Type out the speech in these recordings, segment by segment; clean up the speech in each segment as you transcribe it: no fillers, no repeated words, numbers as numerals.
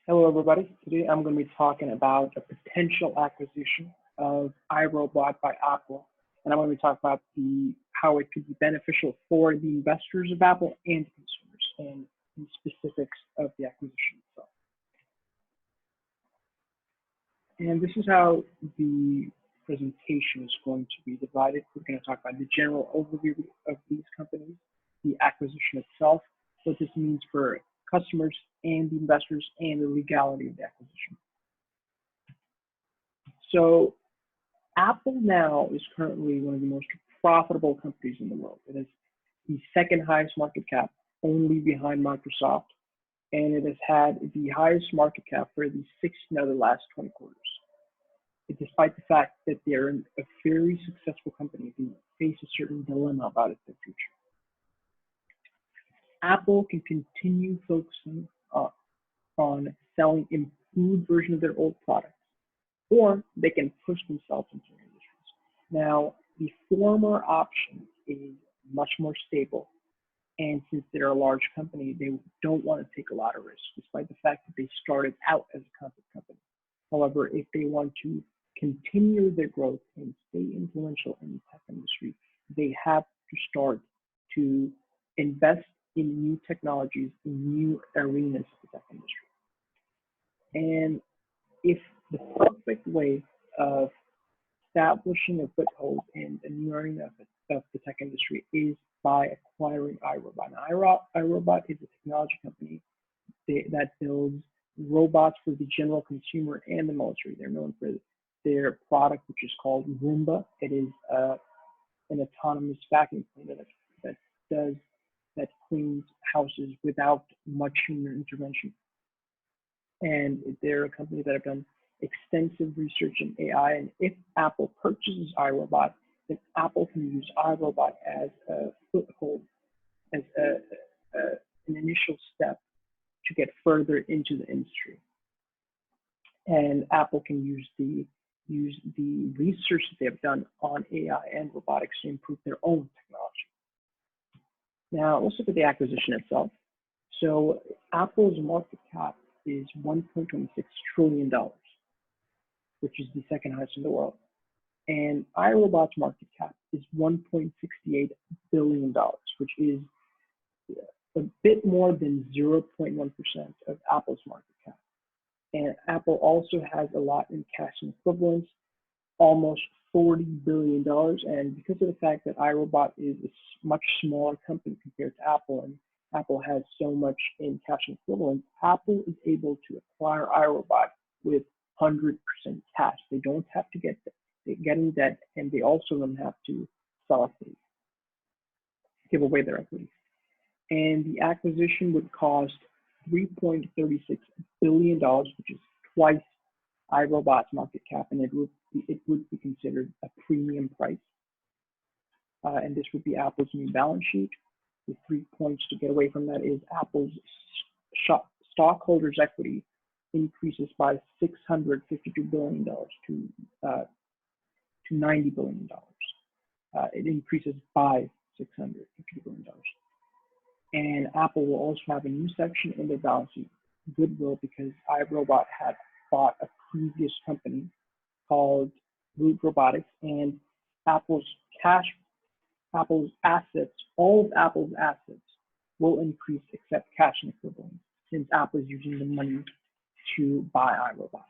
Hello, everybody. Today I'm going to be talking about a potential acquisition of iRobot by Apple, and I'm going to be talking about how it could be beneficial for the investors of Apple and the consumers, and the specifics of the acquisition itself. And this is how the presentation is going to be divided. We're going to talk about the general overview of these companies, the acquisition itself, what this means for customers and the investors, and the legality of the acquisition. So Apple now is currently one of the most profitable companies in the world. It is the second highest market cap, only behind Microsoft, and it has had the highest market cap for the 16 of the last 20 quarters. Despite the fact that they're a very successful company, they face a certain dilemma about its future. Apple can continue focusing on selling improved version of their old products, or they can push themselves into industries. Now, the former option is much more stable, and since they're a large company, they don't want to take a lot of risks, despite the fact that they started out as a concept company. However, if they want to continue their growth and stay influential in the tech industry, they have to start to invest in new technologies, in new arenas of the tech industry. And if the perfect way of establishing a foothold in a new area of the tech industry is by acquiring iRobot. Now, iRobot is a technology company that builds robots for the general consumer and the military. They're known for their product, which is called Roomba. It is an autonomous vacuum cleaner that cleans houses without much human intervention. And they're a company that have done extensive research in AI. And if Apple purchases iRobot, then Apple can use iRobot as a foothold, as an initial step to get further into the industry. And Apple can use the research that they have done on AI and robotics to improve their own technology. Now, let's look at the acquisition itself. So Apple's market cap is $1.26 trillion, which is the second highest in the world. And iRobot's market cap is $1.68 billion, which is a bit more than 0.1% of Apple's market cap. And Apple also has a lot in cash and equivalents, almost $40 billion. And because of the fact that iRobot is a much smaller company compared to Apple, and Apple has so much in cash and equivalents, Apple is able to acquire iRobot with 100% cash. They don't have to get in debt, and they also don't have to sell equity, give away their equity. And the acquisition would cost $3.36 billion, which is twice iRobot's market cap, and it would be considered a premium price. And this would be Apple's new balance sheet. The 3 points to get away from that is Apple's stockholders' equity increases by $652 billion to $90 billion. It increases by $650 billion. And Apple will also have a new section in their balance sheet, goodwill, because iRobot had bought a previous company called Robotics, and Apple's assets, all of Apple's assets will increase except cash and equivalents, since Apple is using the money to buy iRobot.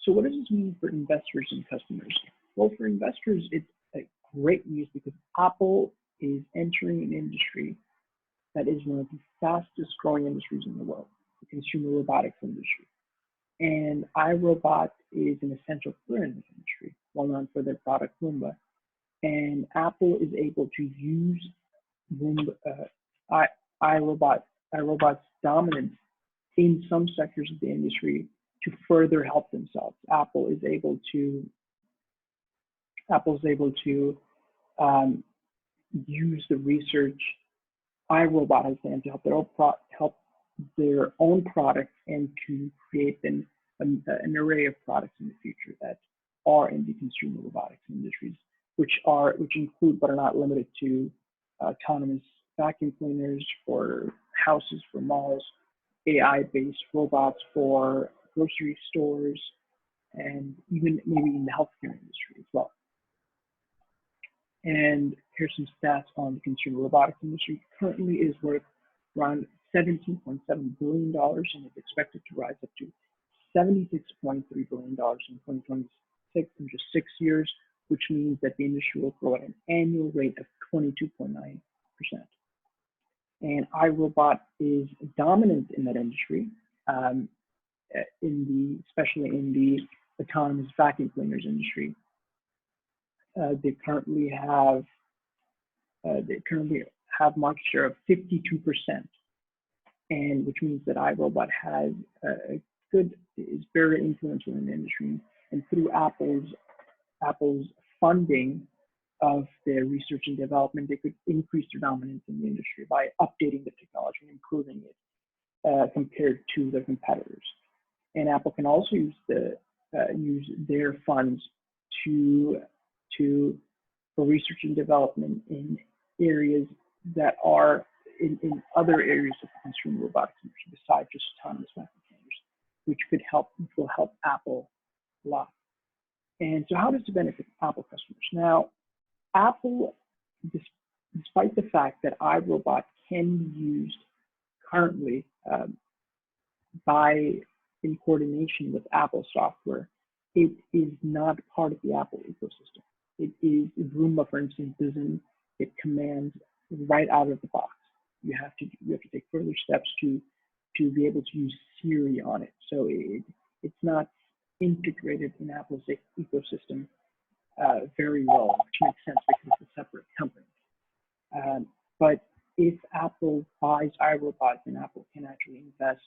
So what does this mean for investors and customers? Well, for investors, it's great news because Apple is entering an industry that is one of the fastest growing industries in the world, the consumer robotics industry. And iRobot is an essential player in this industry, well known for their product Roomba. And Apple is able to use iRobot's dominance in some sectors of the industry to further help themselves. Apple is able to use the research iRobot has done to help their own products and to create an array of products in the future that are in the consumer robotics industries, which include but are not limited to autonomous vacuum cleaners for houses, for malls, AI-based robots for grocery stores and even maybe in the healthcare industry as well. And here's some stats on the consumer robotics industry. Currently is worth around $17.7 billion and is expected to rise up to $76.3 billion in 2026 in just 6 years, which means that the industry will grow at an annual rate of 22.9%. And iRobot is dominant in that industry, especially in the autonomous vacuum cleaners industry. They currently have market share of 52%, and which means that iRobot is very influential in the industry. And through Apple's funding of their research and development, they could increase their dominance in the industry by updating the technology and improving it compared to their competitors. And Apple can also use their funds for research and development in areas that are in other areas of the consumer robotics industry besides just autonomous vacuum cleaners, which will help Apple a lot. And so how does it benefit Apple customers? Now, Apple, despite the fact that iRobot can be used currently in coordination with Apple software, it is not part of the Apple ecosystem. It is Roomba, for instance, doesn't get commands right out of the box. You have to take further steps to be able to use Siri on it. So it's not integrated in Apple's ecosystem very well, which makes sense because it's a separate company. But if Apple buys iRobot, then Apple can actually invest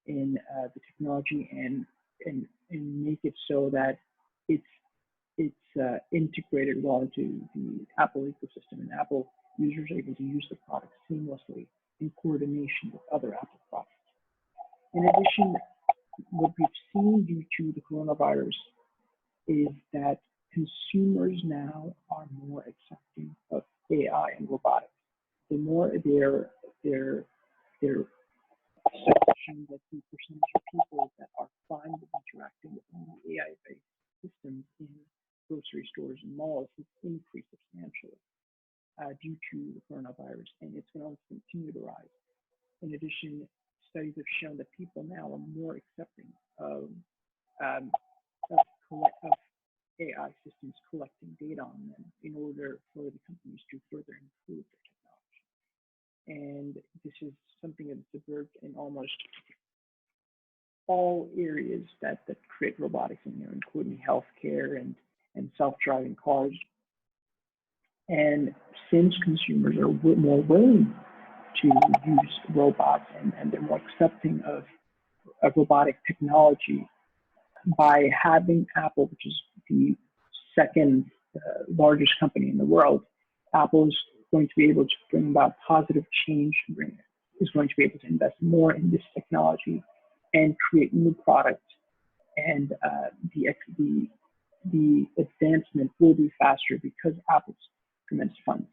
in the technology and make it so that it's integrated well into the Apple ecosystem, and Apple users are able to use the product seamlessly in coordination with other Apple products. In addition, what we've seen due to the coronavirus is that consumers now are more accepting of AI and robotics. The more they're section that the percentage of people that are fine with interacting with only AI-based systems in grocery stores and malls has increased substantially due to the coronavirus, and it's going to continue to rise. In addition, studies have shown that people now are more accepting of AI systems collecting data on them in order for the companies to further improve their technology. And this is something that's observed in almost all areas that create robotics in there, including healthcare and self-driving cars. And since consumers are more willing to use robots and they're more accepting of robotic technology, by having Apple, which is the second largest company in the world, Apple is going to be able to bring about positive change, is going to be able to invest more in this technology and create new products, and the advancement will be faster because of Apple's tremendous funds.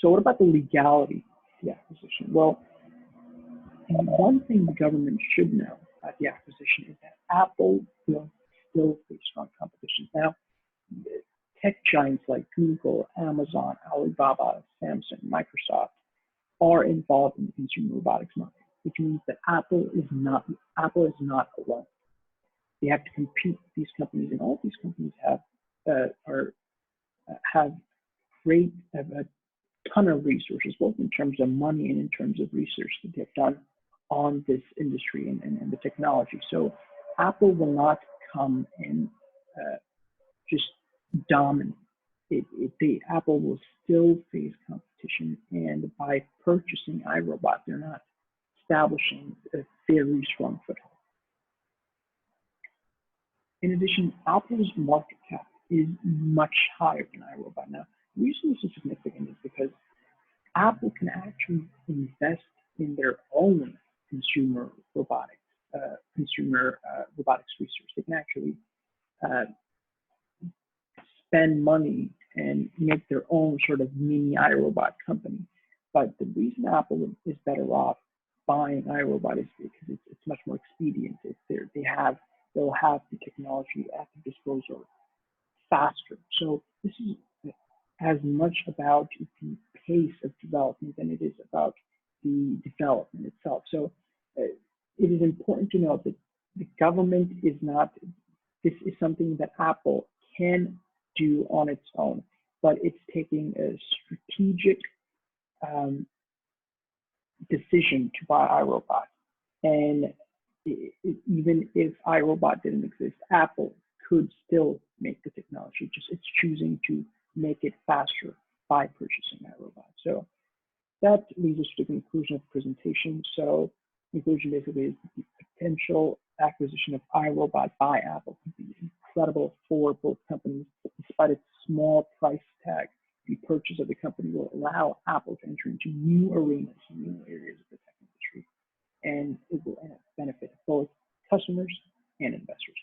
So what about the legality of the acquisition? Well, one thing the government should know about the acquisition is that Apple will still face strong competition. Now, tech giants like Google, Amazon, Alibaba, Samsung, Microsoft are involved in the consumer robotics market, which means that Apple is not alone. They have to compete with these companies, and all these companies have a ton of resources, both in terms of money and in terms of research that they've done on this industry and the technology. So Apple will not come and just dominate. Apple will still face competition, and by purchasing iRobot, they're not establishing a very strong foothold. In addition, Apple's market cap is much higher than iRobot. Now, the reason this is significant is because Apple can actually invest in their own consumer robotics research. They can actually spend money and make their own sort of mini iRobot company. But the reason Apple is better off buying iRobot is because it's much more expedient. They'll have the technology at their disposal faster. So this is as much about the pace of development than it is about the development itself. So it is important to note that the government is not, this is something that Apple can do on its own, but it's taking a strategic um, decision to buy iRobot. And even if iRobot didn't exist, Apple could still make the technology. Just it's choosing to make it faster by purchasing iRobot. So that leads us to the conclusion of the presentation. So conclusion basically is the potential acquisition of iRobot by Apple could be incredible for both companies. Despite its small price tag, the purchase of the company will allow Apple to enter into new arenas, new areas of the tech industry, and it will benefit both customers and investors.